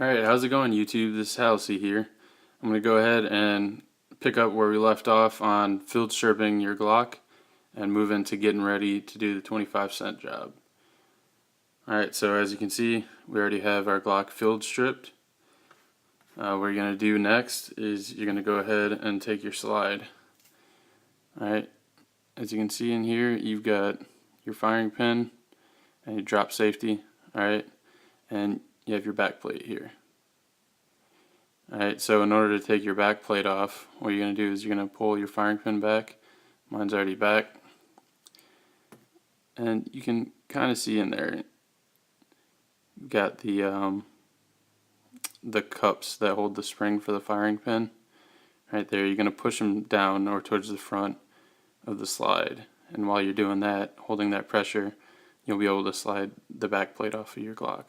Alright, how's it going, YouTube? This is Halsey here. I'm going to go ahead and pick up where we left off on field stripping your Glock and move into getting ready to do the 25-cent job. Alright, so as you can see, we already have our Glock field stripped. What you're going to do next is you're going to go ahead and take your slide. Alright, as you can see in here, you've got your firing pin and your drop safety. Alright, and you have your back plate here. Alright, so in order to take your back plate off, what you're going to do is you're going to pull your firing pin back. Mine's already back. And you can kind of see in there, you've got the cups that hold the spring for the firing pin. Right there, you're going to push them down or towards the front of the slide. And while you're doing that, holding that pressure, you'll be able to slide the back plate off of your Glock.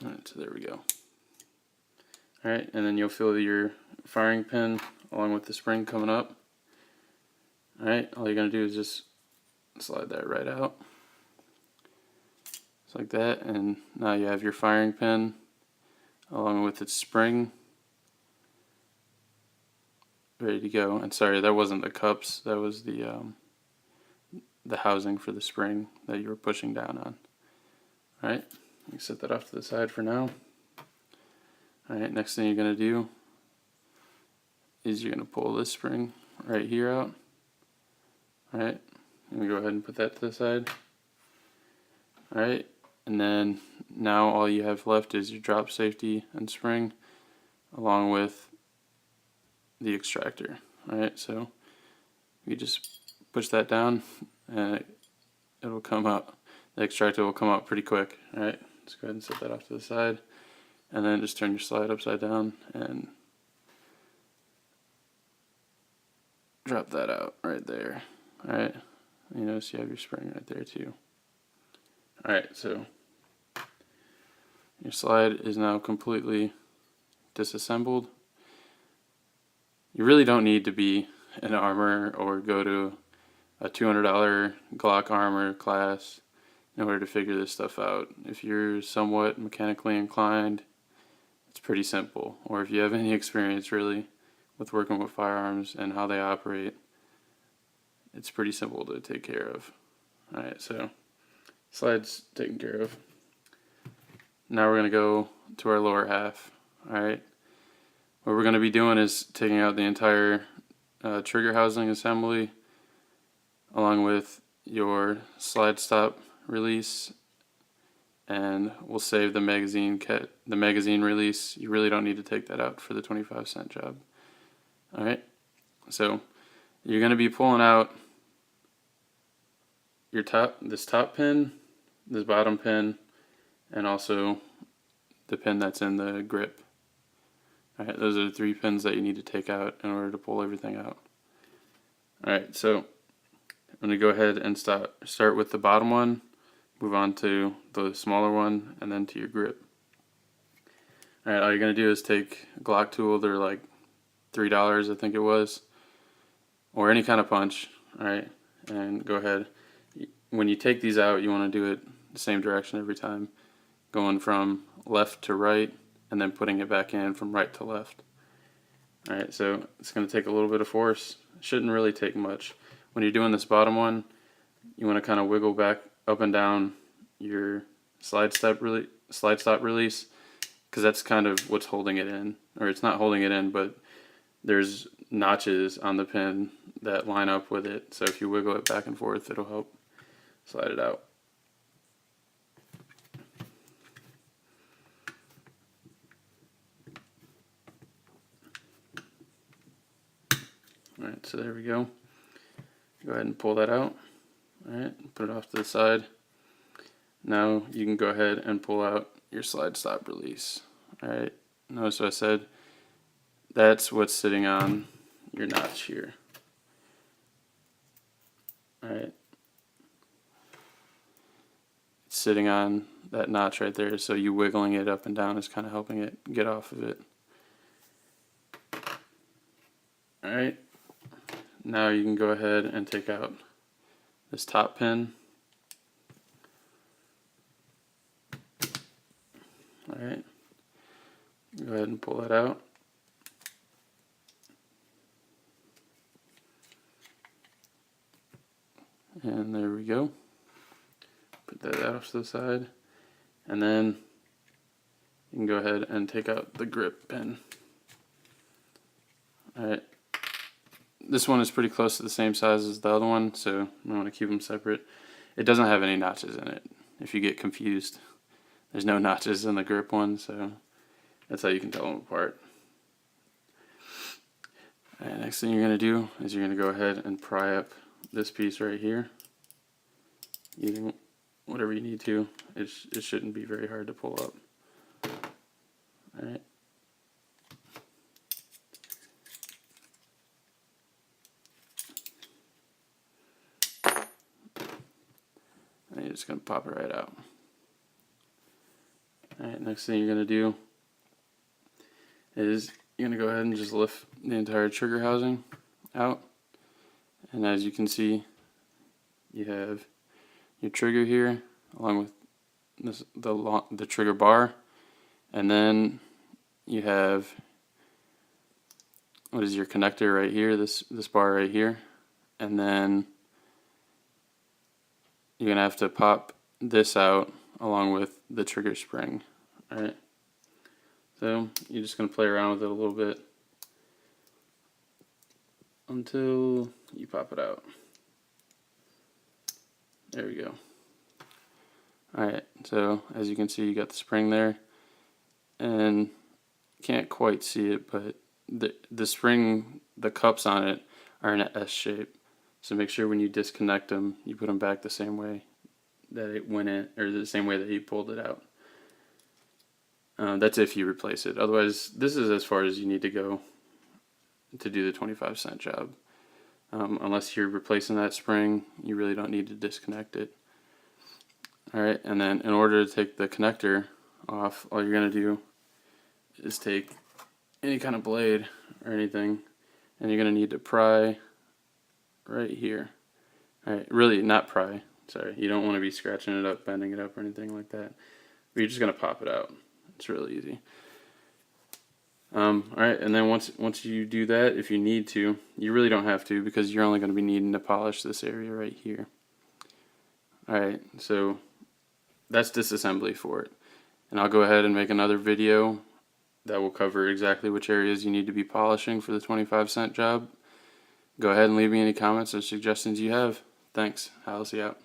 Alright, so there we go. Alright, and then you'll feel your firing pin along with the spring coming up. Alright, all you're going to do is just slide that right out. Just like that, and now you have your firing pin along with its spring ready to go. And sorry, that wasn't the cups, that was the housing for the spring that you were pushing down on. Alright, you can set that off to the side for now. Alright, next thing you're going to do is you're going to pull this spring right here out. Alright, I'm going to go ahead and put that to the side. Alright, and then now all you have left is your drop safety and spring along with the extractor. Alright, so you just push that down and it'll come out. The extractor will come out pretty quick. Alright, let's go ahead and set that off to the side. And then just turn your slide upside down and drop that out right there. Alright, you notice you have your spring right there too. Alright, so your slide is now completely disassembled. You really don't need to be an armor or go to a $200 Glock armor class in order to figure this stuff out. If you're somewhat mechanically inclined, it's pretty simple. Or if you have any experience really with working with firearms and how they operate, it's pretty simple to take care of. Alright, so slide's taken care of. Now we're going to go to our lower half. Alright, what we're going to be doing is taking out the entire trigger housing assembly along with your slide stop release, and we'll save the magazine release. You really don't need to take that out for the 25-cent job. Alright, so you're going to be pulling out your this top pin, this bottom pin, and also the pin that's in the grip. Alright, those are the 3 pins that you need to take out in order to pull everything out. Alright, so I'm going to go ahead and start with the bottom one, move on to the smaller one, and then to your grip. Alright, all you're going to do is take a Glock tool. They're like $3, I think it was, or any kind of punch. Alright, and go ahead. When you take these out, you want to do it the same direction every time, going from left to right and then putting it back in from right to left. Alright, so it's going to take a little bit of force. It shouldn't really take much. When you're doing this bottom one, you want to kind of wiggle back up and down your slide stop release, because that's kind of what's holding it in. Or it's not holding it in, but there's notches on the pin that line up with it. So if you wiggle it back and forth, it'll help slide it out. Alright, so there we go. Go ahead and pull that out. Alright, put it off to the side. Now you can go ahead and pull out your slide stop release. Alright, notice what I said. That's what's sitting on your notch here. Alright, it's sitting on that notch right there, so you wiggling it up and down is kind of helping it get off of it. Alright, now you can go ahead and take out this top pin. Alright, go ahead and pull that out. And there we go. Put that off to the side. And then you can go ahead and take out the grip pin. Alright, this one is pretty close to the same size as the other one, so I want to keep them separate. It doesn't have any notches in it, if you get confused. There's no notches in the grip one, so that's how you can tell them apart. Alright, next thing you're going to do is you're going to go ahead and pry up this piece right here. Using whatever you need to. It shouldn't be very hard to pull up. Alright. And you're just going to pop it right out. Alright, next thing you're going to do is you're going to go ahead and just lift the entire trigger housing out. And as you can see, you have your trigger here along with this, the trigger bar, and then you have what is your connector right here, this bar right here, and then you're gonna have to pop this out along with the trigger spring. Alright, so you're just gonna play around with it a little bit until you pop it out. There we go. Alright, so as you can see, you got the spring there, and can't quite see it, but the spring, the cups on it are in an S shape. So make sure when you disconnect them, you put them back the same way that it went in, or the same way that you pulled it out. That's if you replace it. Otherwise, this is as far as you need to go to do the 25-cent job. Unless you're replacing that spring, you really don't need to disconnect it. Alright, and then in order to take the connector off, all you're going to do is take any kind of blade or anything, and you're going to need to pry right here. Alright, really not pry, sorry, you don't want to be scratching it up, bending it up or anything like that. But you're just going to pop it out. It's really easy. Alright, and then once you do that, if you need to, you really don't have to, because you're only going to be needing to polish this area right here. Alright, so that's disassembly for it. And I'll go ahead and make another video that will cover exactly which areas you need to be polishing for the 25-cent job. Go ahead and leave me any comments or suggestions you have. Thanks. Halsey out.